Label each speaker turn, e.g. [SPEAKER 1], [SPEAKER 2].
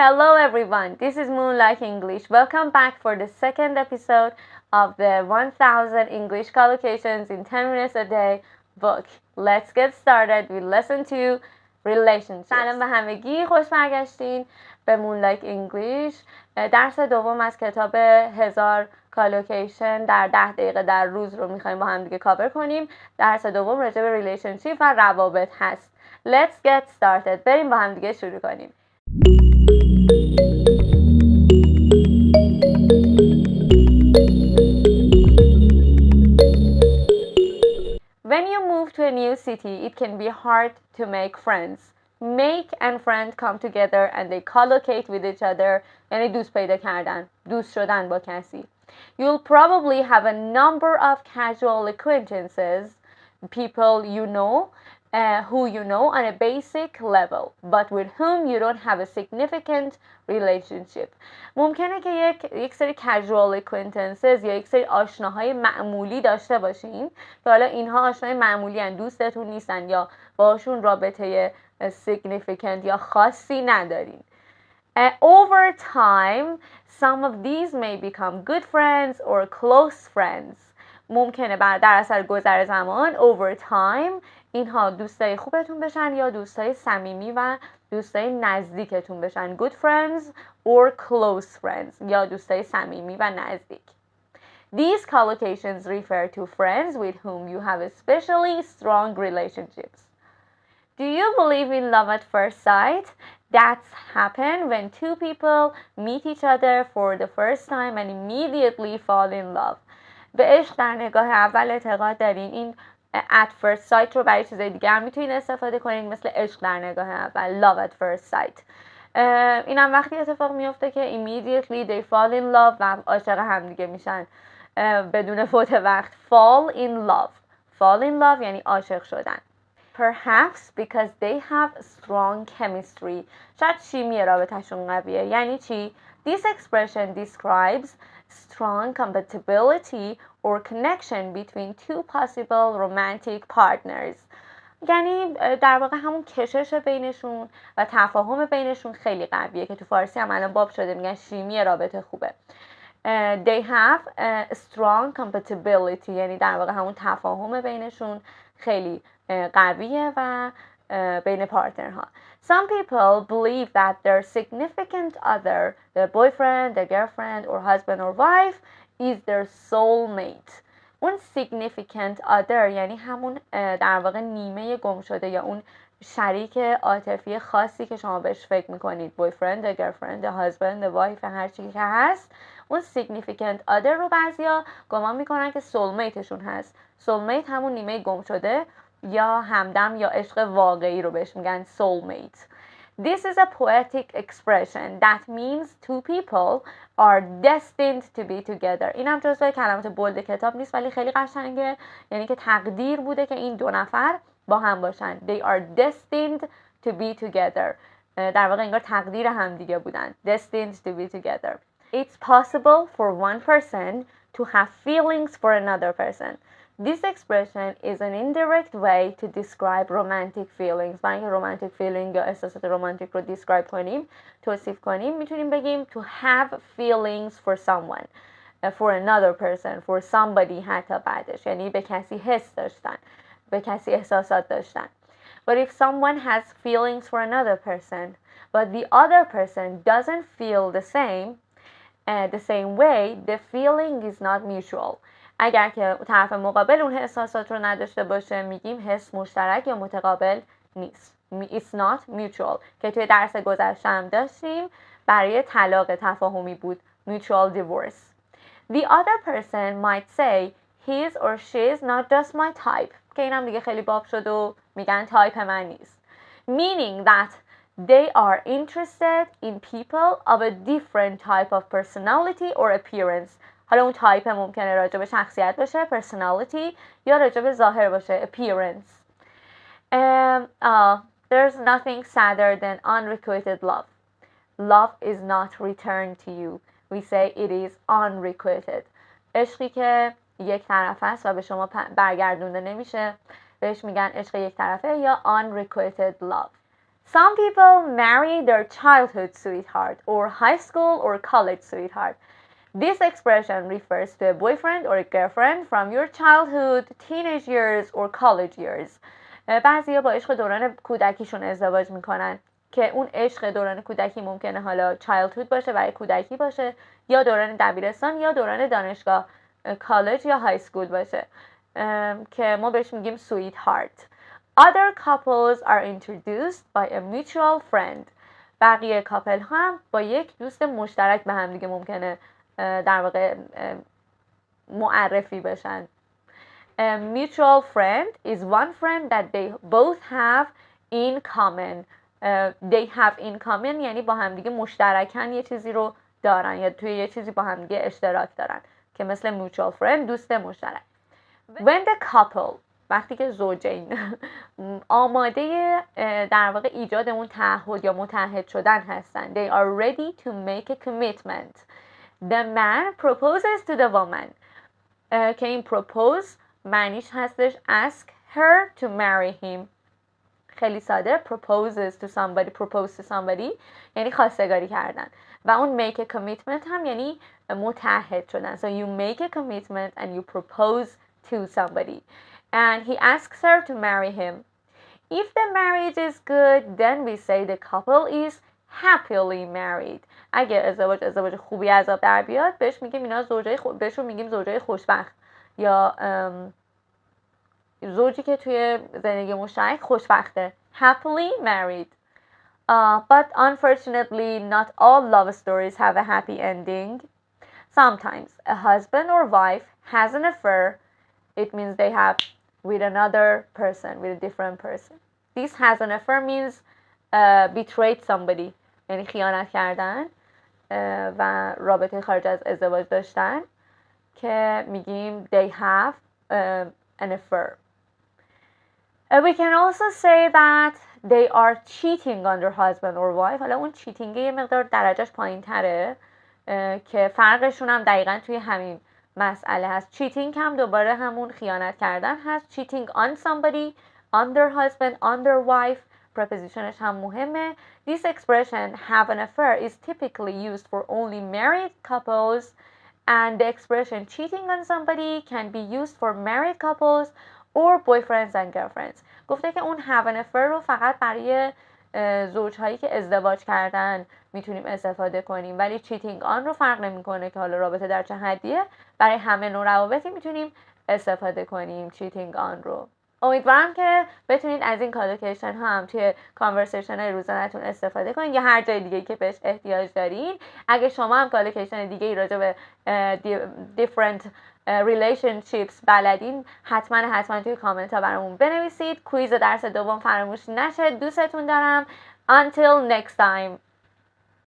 [SPEAKER 1] Hello everyone, this is Moonlight English. Welcome back for the second episode of the 1000 English Collocations in 10 minutes a day book. Let's get started with lesson 2, relationships. سلام به همگی، خوش برگشتین به Moonlight English. درس دوم از کتاب 1000 کالوکیشن در 10 دقیقه در روز رو میخوایم با هم دیگه کاور کنیم. درس دوم راجع به ریلیشنشیپ و روابط هست. Let's get started. بریم با هم دیگه شروع کنیم. When you move to a new city, it can be hard to make friends. Make and friend come together and they collocate with each other. یعنی دوست پیدا کردن، دوست شدن با کسی. You'll probably have a number of casual acquaintances, people you know, who you know on a basic level, but with whom you don't have a significant relationship. ممکنه که یک سری casual acquaintances یا یک سری آشناهای معمولی داشته باشین که حالا اینها آشنای معمولی هن، دوستتون نیستن یا باشون رابطه significant یا خاصی ندارین. Over time, some of these may become good friends or close friends. ممکنه در اثر گذر زمان over time اینها دوستای خوبتون بشن یا دوستای صمیمی و دوستای نزدیکتون بشن. Good friends or close friends یا دوستای صمیمی و نزدیک. These collocations refer to friends with whom you have especially strong relationships. Do you believe in love at first sight? That's happened when two people meet each other for the first time and immediately fall in love. به عشق در نگاه اول اعتقاد دارین. این at first sight رو برای چیزای دیگه هم میتونین استفاده کنین، مثل عشق در نگاه اول، love at first sight. این هم وقتی اتفاق میفته که immediately they fall in love و عاشق هم دیگه میشن بدون فوت وقت. fall in love یعنی عاشق شدن. Perhaps because they have strong chemistry. شاید شیمی رابطه‌شون قویه. یعنی چی؟ This expression describes strong compatibility or connection between two possible romantic partners. یعنی در واقع همون کشش بینشون و تفاهم بینشون خیلی قویه که تو فارسی هم الان باب شده، میگن شیمی رابطه خوبه. They have strong compatibility یعنی در واقع همون تفاهم بینشون خیلی قویه و بین پارتنرها. Some people believe that their significant other, their boyfriend, their girlfriend or husband or wife is their soulmate. اون significant other یعنی همون در واقع نیمه گم شده یا اون شریک عاطفی خاصی که شما بهش فکر میکنید، boyfriend, the girlfriend, the husband, the wife، هر چیزی که هست، اون significant other رو بعضیا گمان میکنن که soulmateشون هست. soulmate همون نیمه گم شده یا همدم یا عشق واقعی رو بهش میگن soulmate. This is a poetic expression that means two people are destined to be together. این هم جزو کلمات بولد کتاب نیست ولی خیلی قشنگه، یعنی که تقدیر بوده که این دو نفر با هم باشن. They are destined to be together. در واقع انگار تقدیر هم دیگه بودن. Destined to be together. It's possible for one person to have feelings for another person. This expression is an indirect way to describe romantic feelings. برای اینکه romantic feeling یا احساسات رومانتیک رو describe کنیم، توصیف کنیم، میتونیم بگیم to have feelings for someone, for another person, for somebody حتی بعدش، یعنی به کسی حس داشتن، به کسی احساسات داشتن. But if someone has feelings for another person, but the other person doesn't feel the same way, the feeling is not mutual. اگر که طرف مقابل اون احساسات رو نداشته باشه، میگیم حس مشترک یا متقابل نیست. It's not mutual که توی درس گذشته هم داشتیم، برای طلاق تفاهمی بود، mutual divorce. The other person might say his or she's not just my type که اینم دیگه خیلی باب شد و میگن تایپ من نیست. Meaning that they are interested in people of a different type of personality or appearance. حالا اون تایپ ممکنه راجع به شخصیت باشه، personality، یا راجع به ظاهر باشه، appearance. There's nothing sadder than unrequited love. Love is not returned to you. We say it is unrequited. عشقی که یک طرفه است و به شما برگردونده نمیشه، بهش میگن عشق یک طرفه یا unrequited love. Some people marry their childhood sweetheart or high school or college sweetheart. This expression refers to a boyfriend or a girlfriend from your childhood, teenage years or college years. بعضیا با عشق دوران کودکیشون ازدواج میکنن که اون عشق دوران کودکی ممکنه حالا childhood باشه، برای کودکی باشه، یا دوران دبیرستان یا دوران دانشگاه، کالج یا های سکول باشه، که ما بهش میگیم sweetheart. Other couples are introduced by a mutual friend. بقیه کاپل هم با یک دوست مشترک به هم دیگه ممکنه در واقع معرفی بشن. A mutual friend is one friend that they both have in common. They have in common یعنی با هم دیگه مشترکن یه چیزی رو دارن یا توی یه چیزی با هم دیگه اشتراک دارن، که مثل mutual friend دوست مشترک. When the couple وقتی که زوجین آماده در واقع ایجاد اون تعهد یا متحد شدن هستن، they are ready to make a commitment. The man proposes to the woman. که این propose معنیش هستش ask her to marry him. خیلی ساده، proposes to somebody, propose to somebody یعنی خواستگاری کردن، و اون make a commitment هم یعنی متحد شدن. So you make a commitment and you propose to somebody and he asks her to marry him. If the marriage is good, then we say the couple is happily married. اگه ازدواج خوبی از آب در بیاد بهش میگیم اینا بهشون میگیم زوجای خوشبخت، یا زوجی که توی زندگی مشترک خوشبخته. Happily married. But unfortunately not all love stories have a happy ending. Sometimes a husband or wife has an affair. It means they have with another person, with a different person. This has an affair means betrayed somebody, یعنی خیانت کردن و رابطه خارج از ازدواج داشتن، که میگیم they have an affair. We can also say that they are cheating on their husband or wife. حالا اون cheating یه مقدار درجهش پایین تره، که فرقشون هم دقیقا توی همین مسئله هست. cheating هم دوباره همون خیانت کردن هست. cheating on somebody, on their husband, on their wife. prepositionش هم مهمه. This expression have an affair is typically used for only married couples, and the expression cheating on somebody can be used for married couples or boyfriends and girlfriends. گفته که اون have an affair رو فقط برای زوجهایی که ازدواج کردن میتونیم استفاده کنیم، ولی cheating on رو فرق نمیکنه که حالا رابطه در چه حدیه، برای همه نوع روابطی میتونیم استفاده کنیم cheating on رو. امیدوارم که بتونید از این کالوکیشن ها هم توی کانورسیشن های روزانه‌تون استفاده کنید یا هر جای دیگه که بهش احتیاج دارین. اگه شما هم کالوکیشن دیگه ای راجع به different relationships بلدین، حتما توی کامنت ها برامون بنویسید. کویز درس دوم فراموش نشه. دوستتون دارم. Until next time.